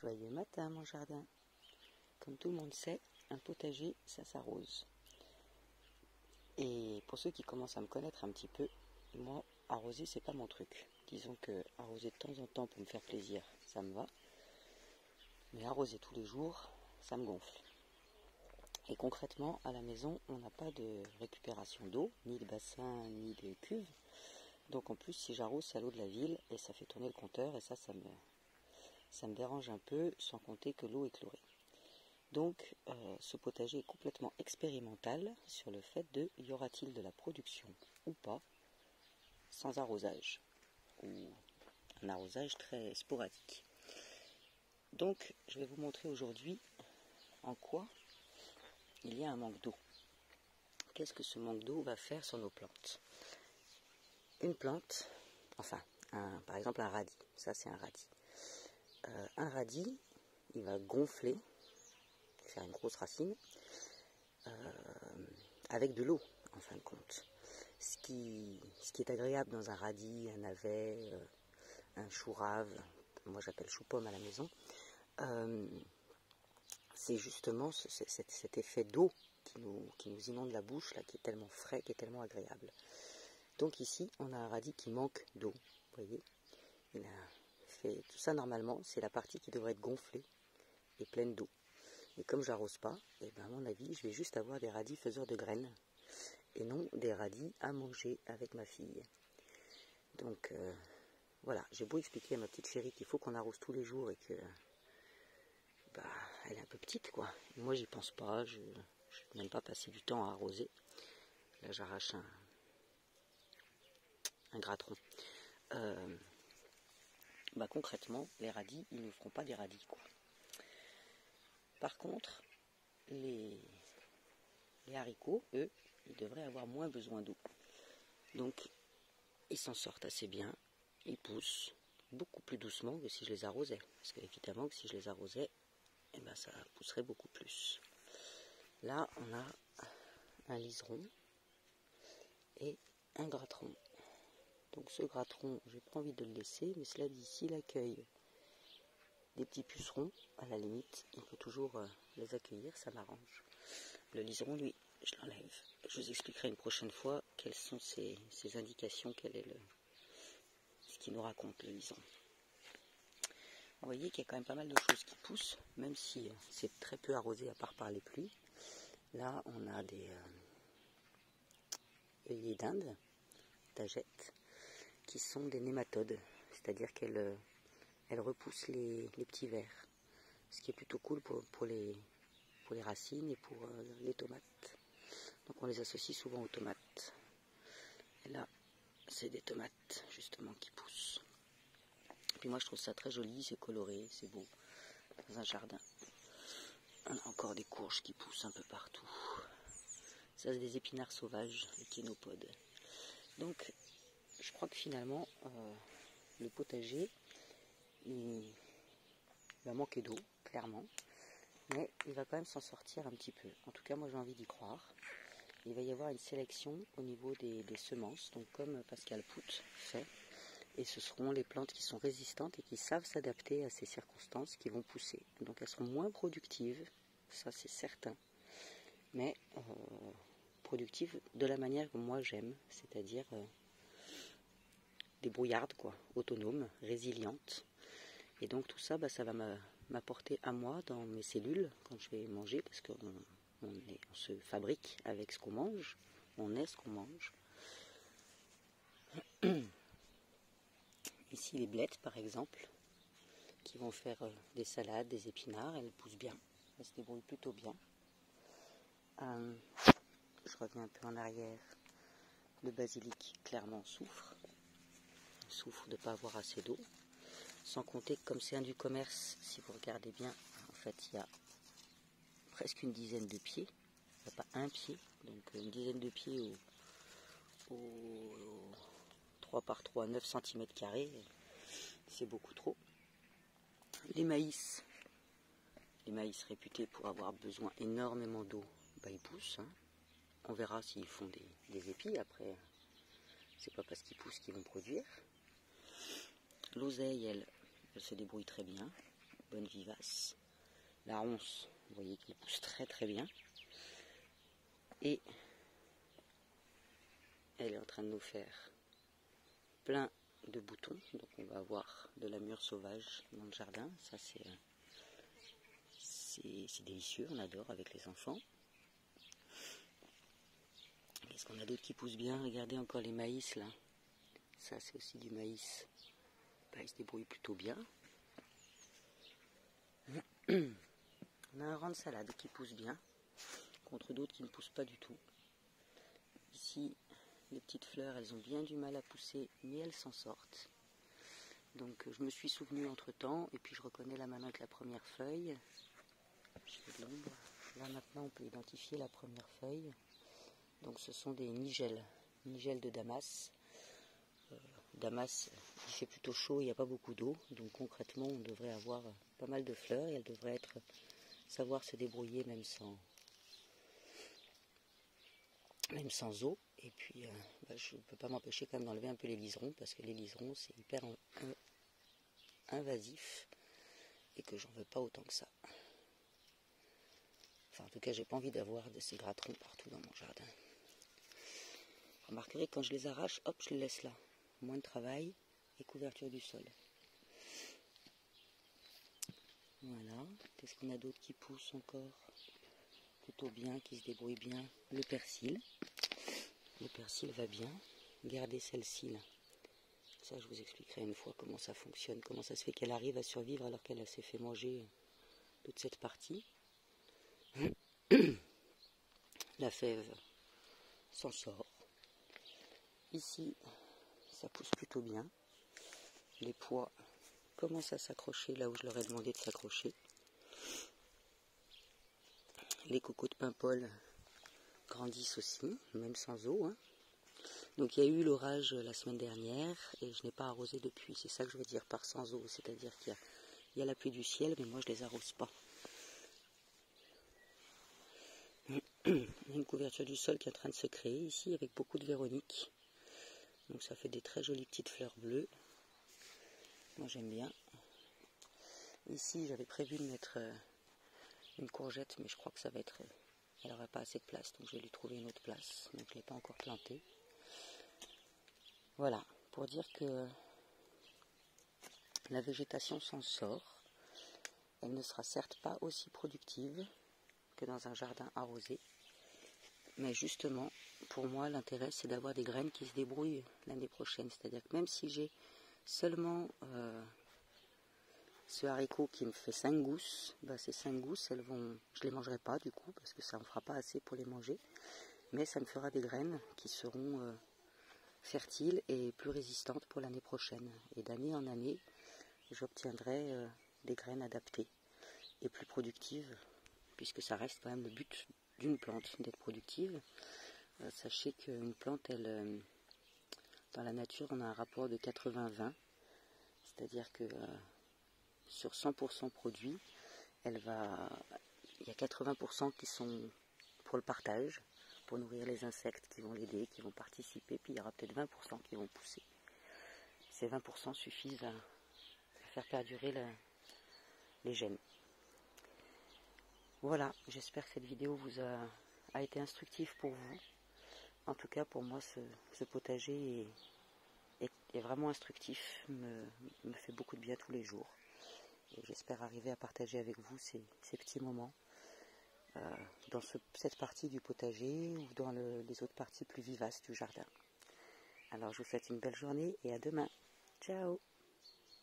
Joyeux matin mon jardin. Comme tout le monde sait, un potager ça s'arrose. Et pour ceux qui commencent à me connaître un petit peu, moi arroser c'est pas mon truc. Disons que arroser de temps en temps pour me faire plaisir, ça me va. Mais arroser tous les jours, ça me gonfle. Et concrètement, à la maison, on n'a pas de récupération d'eau, ni de bassin, ni de cuve. Donc en plus, si j'arrose, c'est à l'eau de la ville et ça fait tourner le compteur et ça me dérange un peu, sans compter que l'eau est chlorée. Donc ce potager est complètement expérimental sur le fait de y aura-t-il de la production ou pas sans arrosage ou un arrosage très sporadique. Donc je vais vous montrer aujourd'hui en quoi il y a un manque d'eau. Qu'est-ce que ce manque d'eau va faire sur nos plantes? Une plante, enfin par exemple un radis, ça c'est un radis. Un radis, il va gonfler, faire une grosse racine, avec de l'eau en fin de compte. Ce qui est agréable dans un radis, un navet, un chou rave, moi j'appelle chou pomme à la maison, c'est justement cet effet d'eau qui nous inonde la bouche, là, qui est tellement frais, qui est tellement agréable. Donc ici, on a un radis qui manque d'eau, vous voyez. Il a fait tout ça normalement, c'est la partie qui devrait être gonflée et pleine d'eau. Et comme je n'arrose pas, et ben à mon avis, je vais juste avoir des radis faiseurs de graines, et non des radis à manger avec ma fille. Donc voilà, j'ai beau expliquer à ma petite chérie qu'il faut qu'on arrose tous les jours et que elle est un peu petite quoi. Moi j'y pense pas, je n'ai même pas passé du temps à arroser. Là j'arrache un gratron. Concrètement, les radis, ils ne feront pas des radis quoi. Par contre, les haricots, eux, ils devraient avoir moins besoin d'eau. Donc, ils s'en sortent assez bien. Ils poussent beaucoup plus doucement que si je les arrosais. Parce qu'évidemment que si je les arrosais, eh ben, ça pousserait beaucoup plus. Là, on a un liseron et un gratron. Donc ce gratron, j'ai pas envie de le laisser, mais cela dit, s'il accueille des petits pucerons, à la limite, on peut toujours les accueillir, ça m'arrange. Le liseron, lui, je l'enlève. Je vous expliquerai une prochaine fois quelles sont ces indications, quel est ce qu'il nous raconte, le liseron. Vous voyez qu'il y a quand même pas mal de choses qui poussent, même si c'est très peu arrosé à part par les pluies. Là, on a des œillets d'Inde, tagettes, qui sont des nématodes, c'est-à-dire qu'elles repoussent les petits vers, ce qui est plutôt cool pour les racines et pour les tomates. Donc on les associe souvent aux tomates. Et là, c'est des tomates justement qui poussent. Et puis moi je trouve ça très joli, c'est coloré, c'est beau. Dans un jardin, on a encore des courges qui poussent un peu partout. Ça c'est des épinards sauvages, les kénopodes. Donc je crois que finalement le potager il va manquer d'eau, clairement. Mais il va quand même s'en sortir un petit peu. En tout cas, moi j'ai envie d'y croire. Il va y avoir une sélection au niveau des semences, donc comme Pascal Pout fait. Et ce seront les plantes qui sont résistantes et qui savent s'adapter à ces circonstances qui vont pousser. Donc elles seront moins productives, ça c'est certain. Mais productives de la manière que moi j'aime, c'est-à-dire débrouillardes, quoi, autonomes, résilientes. Et donc tout ça, ça va m'apporter à moi dans mes cellules quand je vais manger, parce qu'on se fabrique avec ce qu'on mange, on est ce qu'on mange. Ici les blettes par exemple, qui vont faire des salades, des épinards, elles poussent bien, elles se débrouillent plutôt bien. Je reviens un peu en arrière, le basilic clairement souffre de ne pas avoir assez d'eau. Sans compter que comme c'est un du commerce, si vous regardez bien, en fait il y a presque une dizaine de pieds, il n'y a pas un pied, donc une dizaine de pieds au 3 par 3, 9 cm², c'est beaucoup trop. Les maïs réputés pour avoir besoin énormément d'eau, ils poussent. Hein. On verra s'ils font des épis, après c'est pas parce qu'ils poussent qu'ils vont produire. L'oseille, elle se débrouille très bien. bonne vivace. La ronce, vous voyez qu'il pousse très très bien. Et elle est en train de nous faire plein de boutons. Donc on va avoir de la mûre sauvage dans le jardin. Ça c'est délicieux, on adore avec les enfants. Qu'est-ce qu'on a d'autre qui pousse bien? Regardez encore les maïs là. Ça c'est aussi du maïs. Ben, il se débrouille plutôt bien. On a un rang de salade qui pousse bien, contre d'autres qui ne poussent pas du tout. Ici, les petites fleurs, elles ont bien du mal à pousser, mais elles s'en sortent. Donc je me suis souvenu entre temps, et puis je reconnais là maintenant avec la première feuille. Je fais de l'ombre. Là maintenant on peut identifier la première feuille. Donc ce sont des nigelles de Damas. Damas, il fait plutôt chaud, il n'y a pas beaucoup d'eau, donc concrètement on devrait avoir pas mal de fleurs et elles devraient savoir se débrouiller même sans eau. Et puis je ne peux pas m'empêcher quand même d'enlever un peu les liserons, parce que les liserons c'est hyper invasif et que j'en veux pas autant que ça. Enfin en tout cas j'ai pas envie d'avoir de ces gratrons partout dans mon jardin. Remarquerez que quand je les arrache, hop, je les laisse là. Moins de travail et couverture du sol. Voilà. Qu'est-ce qu'on a d'autre qui pousse encore plutôt bien, qui se débrouille bien? Le persil. Le persil va bien. Gardez celle-ci là. Ça, je vous expliquerai une fois comment ça fonctionne, comment ça se fait qu'elle arrive à survivre alors qu'elle s'est fait manger toute cette partie. La fève s'en sort. Ici, ça pousse plutôt bien. Les pois commencent à s'accrocher là où je leur ai demandé de s'accrocher. Les cocos de Paimpol grandissent aussi, même sans eau. Hein. Donc il y a eu l'orage la semaine dernière et je n'ai pas arrosé depuis. C'est ça que je veux dire par sans eau, c'est-à-dire qu'il y a la pluie du ciel, mais moi je les arrose pas. Il y a une couverture du sol qui est en train de se créer ici avec beaucoup de véronique. Donc ça fait des très jolies petites fleurs bleues. Moi j'aime bien. Ici j'avais prévu de mettre une courgette, mais je crois que ça va être... Elle n'aura pas assez de place, donc je vais lui trouver une autre place. Donc je ne l'ai pas encore plantée. Voilà, pour dire que la végétation s'en sort. Elle ne sera certes pas aussi productive que dans un jardin arrosé. Mais justement, pour moi, l'intérêt, c'est d'avoir des graines qui se débrouillent l'année prochaine. C'est-à-dire que même si j'ai seulement ce haricot qui me fait 5 gousses, bah ces 5 gousses, je ne les mangerai pas du coup, parce que ça ne me fera pas assez pour les manger. Mais ça me fera des graines qui seront fertiles et plus résistantes pour l'année prochaine. Et d'année en année, j'obtiendrai des graines adaptées et plus productives, puisque ça reste quand même le but d'une plante, d'être productive. Sachez qu'une plante, dans la nature, on a un rapport de 80-20, c'est-à-dire que sur 100% produits, il y a 80% qui sont pour le partage, pour nourrir les insectes qui vont l'aider, qui vont participer, puis il y aura peut-être 20% qui vont pousser. Ces 20% suffisent à faire perdurer les gènes. Voilà, j'espère que cette vidéo vous a été instructive pour vous. En tout cas, pour moi, ce potager est vraiment instructif, me fait beaucoup de bien tous les jours. Et j'espère arriver à partager avec vous ces petits moments dans cette partie du potager ou dans les autres parties plus vivaces du jardin. Alors, je vous souhaite une belle journée et à demain. Ciao!